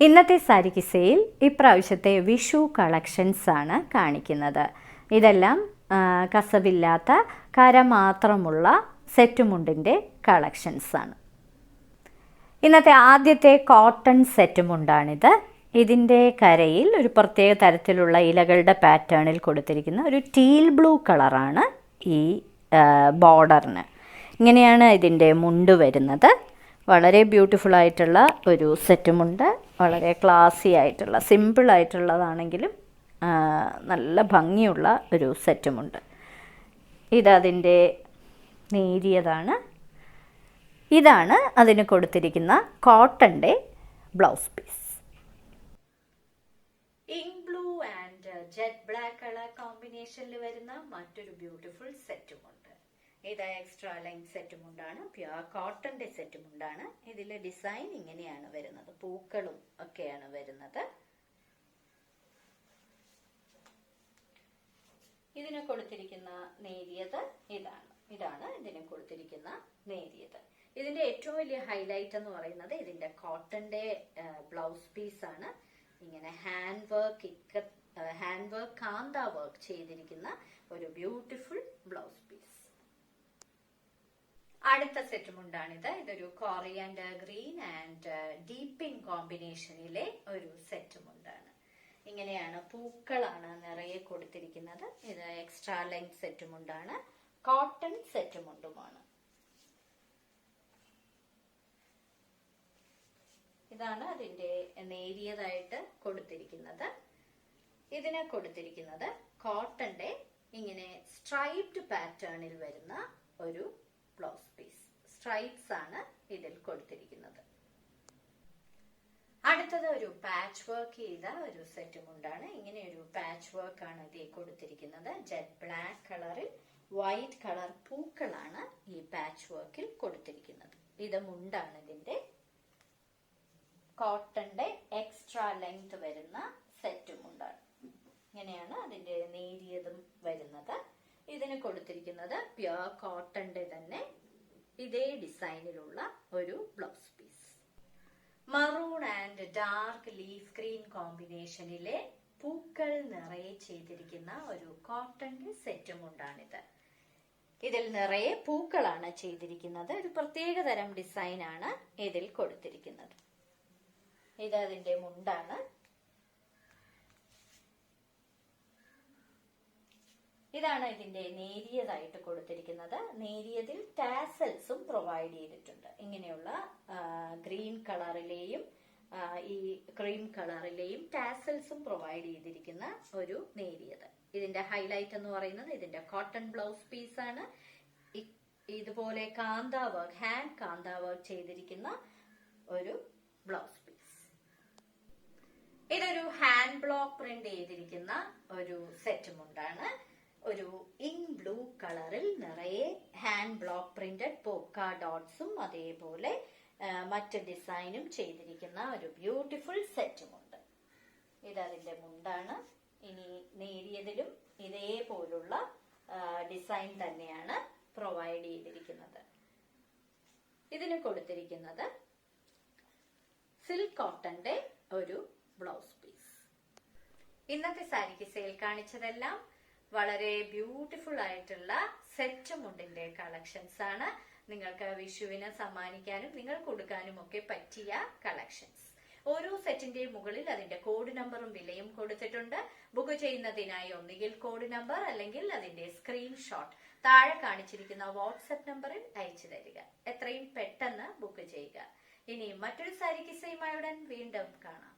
ഇന്നത്തെ സാരി കിസയിൽ ഇപ്രാവശ്യത്തെ വിഷു കളക്ഷൻസ് ആണ് കാണിക്കുന്നത്. ഇതെല്ലാം കസവില്ലാത്ത കര മാത്രമുള്ള സെറ്റ് മുണ്ടിൻ്റെ കളക്ഷൻസ് ആണ്. ഇന്നത്തെ ആദ്യത്തെ കോട്ടൺ സെറ്റ് മുണ്ടാണിത്. ഇതിൻ്റെ കരയിൽ ഒരു പ്രത്യേക തരത്തിലുള്ള ഇലകളുടെ പാറ്റേണിൽ കൊടുത്തിരിക്കുന്ന ഒരു ടീൽ ബ്ലൂ കളറാണ് ഈ ബോർഡറിന്. ഇങ്ങനെയാണ് ഇതിൻ്റെ മുണ്ട് വരുന്നത്. വളരെ ബ്യൂട്ടിഫുൾ ആയിട്ടുള്ള ഒരു സെറ്റുമുണ്ട്. വളരെ ക്ലാസി ആയിട്ടുള്ള സിമ്പിളായിട്ടുള്ളതാണെങ്കിലും നല്ല ഭംഗിയുള്ള ഒരു സെറ്റുമുണ്ട്. ഇതതിൻ്റെ നേരിയതാണ്. ഇതാണ് അതിന് കൊടുത്തിരിക്കുന്ന കോട്ടൻ്റെ blouse piece. Ink blue and jet black colour കോമ്പിനേഷനിൽ വരുന്ന മറ്റൊരു ബ്യൂട്ടിഫുൾ സെറ്റുമുണ്ട്. ഇത് എക്സ്ട്രാ ലെങ്ത് സെറ്റുമുണ്ടാണ്. പ്യുവർ കോട്ടന്റെ സെറ്റുമുണ്ടാണ്. ഇതിലെ ഡിസൈൻ ഇങ്ങനെയാണ് വരുന്നത്. പൂക്കളും ഒക്കെയാണ് വരുന്നത്. ഇതിന് കൊടുത്തിരിക്കുന്ന നേരിയത് ഇതാണ് ഇതിന് കൊടുത്തിരിക്കുന്ന നേരിയത്. ഇതിന്റെ ഏറ്റവും വലിയ ഹൈലൈറ്റ് എന്ന് പറയുന്നത് ഇതിന്റെ കോട്ടന്റെ ബ്ലൗസ് പീസ് ആണ്. ഇങ്ങനെ ഹാൻഡ് വർക്ക് കാന്ത വർക്ക് ചെയ്തിരിക്കുന്ന ഒരു ബ്യൂട്ടിഫുൾ ബ്ലൗസ് പീസ്. അടുത്ത സെറ്റുമുണ്ടാണിത്. ഇതൊരു coriander green and deep pink കോമ്പിനേഷനിലെ ഒരു സെറ്റുമുണ്ടാണ്. ഇങ്ങനെയാണ് പൂക്കളാണ് നിറയെ കൊടുത്തിരിക്കുന്നത്. ഇത് എക്സ്ട്രാ ലെങ്ത് സെറ്റുമുണ്ടാണ്. കോട്ടൺ സെറ്റുമുണ്ടുമാണ്. ഇതാണ് അതിന്റെ നേരിയതായിട്ട് കൊടുത്തിരിക്കുന്നത്. ഇതിനെ കൊടുത്തിരിക്കുന്നത് കോട്ടന്റെ ഇങ്ങനെ സ്ട്രൈപ്ഡ് പാറ്റേണിൽ വരുന്ന ഒരു ബ്ലൗസ് പീസ്. സ്ട്രൈപ്സ് ആണ് ഇതിൽ കൊടുത്തിരിക്കുന്നത്. അടുത്തത് ഒരു പാച്ച് വർക്ക് ചെയ്ത ഒരു സെറ്റുമുണ്ടാണ്. ഇങ്ങനെ ഒരു പാച്ച് വർക്ക് ആണ് ഇതിൽ കൊടുത്തിരിക്കുന്നത്. ജെറ്റ് ബ്ലാക്ക് കളറിൽ വൈറ്റ് കളർ പൂക്കളാണ് ഈ പാച്ച് വർക്കിൽ കൊടുത്തിരിക്കുന്നത്. ഇത് മുണ്ടാണ് ഇതിന്റെ. കോട്ടന്റെ എക്സ്ട്രാ ലെങ്ത് വരുന്ന സെറ്റുമുണ്ടാണ്. ഇങ്ങനെയാണ് അതിന്റെ നേരിയതും വരുന്നത്. ഇതിന് കൊടുത്തിരിക്കുന്നത് പ്യുവർ കോട്ടന്റെ തന്നെ ഇതേ ഡിസൈനിലുള്ള ഒരു blouse piece. Maroon and dark leaf green കോമ്പിനേഷനിലെ പൂക്കൾ നിറയെ ചെയ്തിരിക്കുന്ന ഒരു കോട്ടന്റെ സെറ്റുമുണ്ടാണിത്. ഇതിൽ നിറയെ പൂക്കളാണ് ചെയ്തിരിക്കുന്നത്. ഒരു പ്രത്യേക തരം ഡിസൈൻ ആണ് ഇതിൽ കൊടുത്തിരിക്കുന്നത്. ഇത് അതിന്റെ മുണ്ടാണ്. ഇതാണ് ഇതിന്റെ നേരിയതായിട്ട് കൊടുത്തിരിക്കുന്നത്. നേരിയതിൽ ടാസൽസും പ്രൊവൈഡ് ചെയ്തിട്ടുണ്ട്. ഇങ്ങനെയുള്ള ഗ്രീൻ കളറിലെയും ഈ ക്രീം കളറിലെയും ടാസൽസും പ്രൊവൈഡ് ചെയ്തിരിക്കുന്ന ഒരു നേരിയത്. ഇതിന്റെ ഹൈലൈറ്റ് എന്ന് പറയുന്നത് ഇതിന്റെ കോട്ടൺ ബ്ലൗസ് പീസ് ആണ്. ഇതുപോലെ ഹാൻഡ് കാന്ത വർക്ക് ചെയ്തിരിക്കുന്ന ഒരു ബ്ലൗസ് പീസ്. ഇതൊരു ഹാൻഡ് ബ്ലോക്ക് പ്രിന്റ് ചെയ്തിരിക്കുന്ന ഒരു സെറ്റുമുണ്ടാണ്. ഒരു ഇങ്ക് ബ്ലൂ കളറിൽ നിറയെ ഹാൻഡ് ബ്ലോക്ക് പ്രിന്റഡ് പോക്ക ഡോട്ട്സും അതേപോലെ മറ്റ് ഡിസൈനും ചെയ്തിരിക്കുന്ന ഒരു ബ്യൂട്ടിഫുൾ സെറ്റുമുണ്ട്. ഇതതിന്റെ മുണ്ടാണ്. ഇനി നേരിയതിലും ഇതേപോലുള്ള ഡിസൈൻ തന്നെയാണ് പ്രൊവൈഡ് ചെയ്തിരിക്കുന്നത്. ഇതിന് കൊടുത്തിരിക്കുന്നത് സിൽക്ക് കോട്ടന്റെ ഒരു ബ്ലൗസ് പീസ്. ഇന്നത്തെ സാരിക്ക് സെയിൽ കാണിച്ചതെല്ലാം വളരെ ബ്യൂട്ടിഫുൾ ആയിട്ടുള്ള സെറ്റ് മുണ്ടിന്റെ കളക്ഷൻസ് ആണ്. നിങ്ങൾക്ക് വിഷുവിന് സമ്മാനിക്കാനും നിങ്ങൾ കൊടുക്കാനും ഒക്കെ പറ്റിയ കളക്ഷൻസ്. ഓരോ സെറ്റിന്റെയും മുകളിൽ അതിന്റെ കോഡ് നമ്പറും വിലയും കൊടുത്തിട്ടുണ്ട്. ബുക്ക് ചെയ്യുന്നതിനായി ഒന്നുകിൽ കോഡ് നമ്പർ അല്ലെങ്കിൽ അതിന്റെ സ്ക്രീൻഷോട്ട് താഴെ കാണിച്ചിരിക്കുന്ന വാട്സ്ആപ്പ് നമ്പറിൽ അയച്ചു തരിക. എത്രയും പെട്ടെന്ന് ബുക്ക് ചെയ്യുക. ഇനി മറ്റൊരു സാരി കിസ്സയുമായി ഉടൻ വീണ്ടും കാണാം.